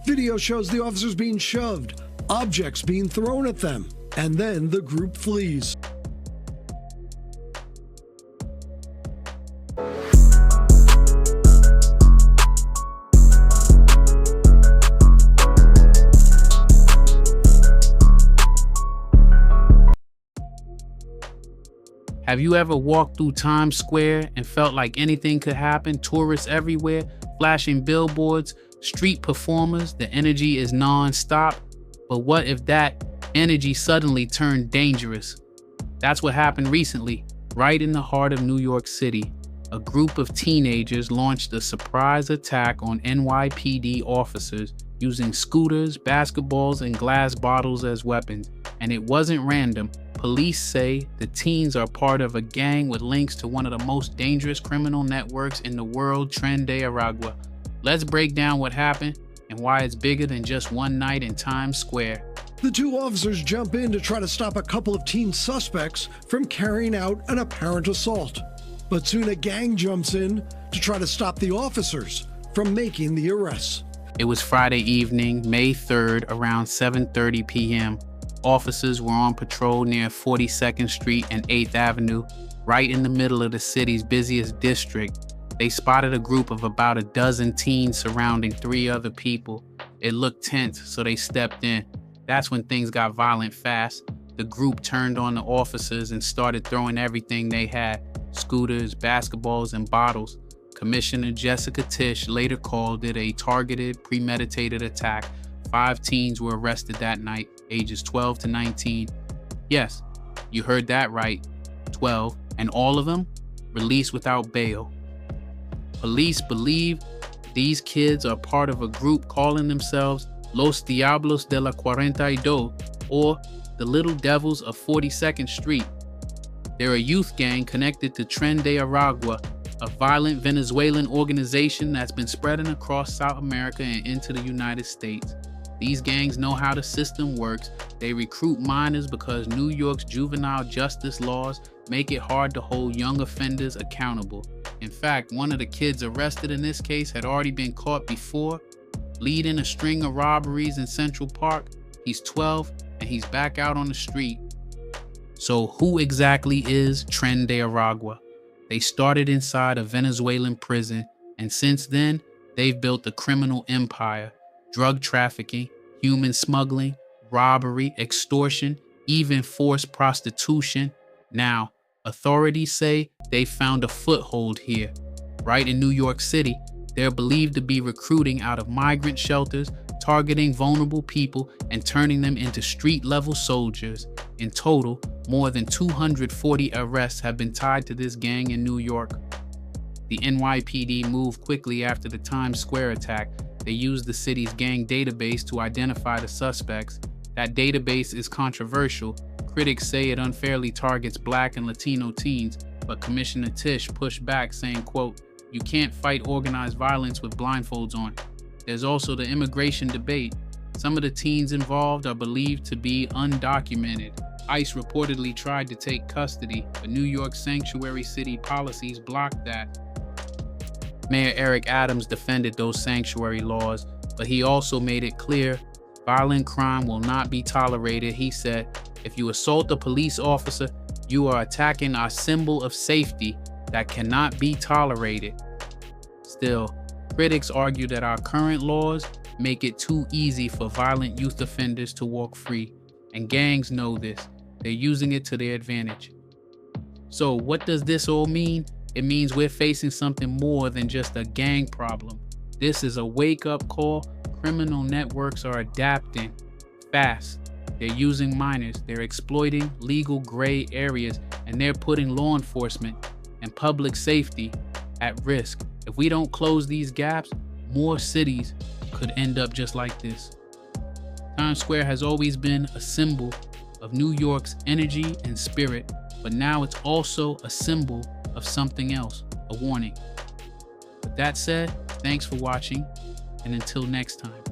Video shows the officers being shoved, objects being thrown at them, and then the group flees. Have you ever walked through Times Square and felt like anything could happen? Tourists everywhere, flashing billboards, street performers, the energy is non-stop. But what if that energy suddenly turned dangerous? That's what happened recently, right in the heart of New York City. A group of teenagers launched a surprise attack on NYPD officers using scooters, basketballs, and glass bottles as weapons. And it wasn't random. Police say the teens are part of a gang with links to one of the most dangerous criminal networks in the world, Tren de Aragua. Let's break down what happened and why it's bigger than just one night in Times Square. The two officers jump in to try to stop a couple of teen suspects from carrying out an apparent assault. But soon a gang jumps in to try to stop the officers from making the arrests. It was Friday evening, May 3rd, around 7:30 p.m. Officers were on patrol near 42nd Street and 8th Avenue, right in the middle of the city's busiest district. They spotted a group of about a dozen teens surrounding 3 other people. It looked tense, so they stepped in. That's when things got violent fast. The group turned on the officers and started throwing everything they had: scooters, basketballs, and bottles. Commissioner Jessica Tisch later called it a targeted, premeditated attack. 5 teens were arrested that night, ages 12 to 19. Yes, you heard that right, 12, and all of them released without bail. Police believe these kids are part of a group calling themselves Los Diablos de la 42, or the Little Devils of 42nd Street. They're a youth gang connected to Tren de Aragua, a violent Venezuelan organization that's been spreading across South America and into the United States. These gangs know how the system works. They recruit minors because New York's juvenile justice laws make it hard to hold young offenders accountable. In fact, one of the kids arrested in this case had already been caught before, leading a string of robberies in Central Park. He's 12 and he's back out on the street. So who exactly is Tren de Aragua? They started inside a Venezuelan prison, and since then, they've built a criminal empire. Drug trafficking, human smuggling, robbery, extortion, even forced prostitution. Now, authorities say they found a foothold here. Right in New York City, they're believed to be recruiting out of migrant shelters, targeting vulnerable people, and turning them into street-level soldiers. In total, more than 240 arrests have been tied to this gang in New York. The NYPD moved quickly after the Times Square attack. They used the city's gang database to identify the suspects. That database is controversial. Critics say it unfairly targets Black and Latino teens, but Commissioner Tisch pushed back, saying, quote, "You can't fight organized violence with blindfolds on." There's also the immigration debate. Some of the teens involved are believed to be undocumented. ICE reportedly tried to take custody, but New York's sanctuary city policies blocked that. Mayor Eric Adams defended those sanctuary laws, but he also made it clear violent crime will not be tolerated. He said, "If you assault a police officer, you are attacking our symbol of safety that cannot be tolerated." Still, critics argue that our current laws make it too easy for violent youth offenders to walk free, and gangs know this. They're using it to their advantage. So what does this all mean? It means we're facing something more than just a gang problem. This is a wake-up call. Criminal networks are adapting fast. They're using minors, they're exploiting legal gray areas, and they're putting law enforcement and public safety at risk. If we don't close these gaps, more cities could end up just like this. Times Square has always been a symbol of New York's energy and spirit, but now it's also a symbol of something else, a warning. With that said, thanks for watching, and until next time.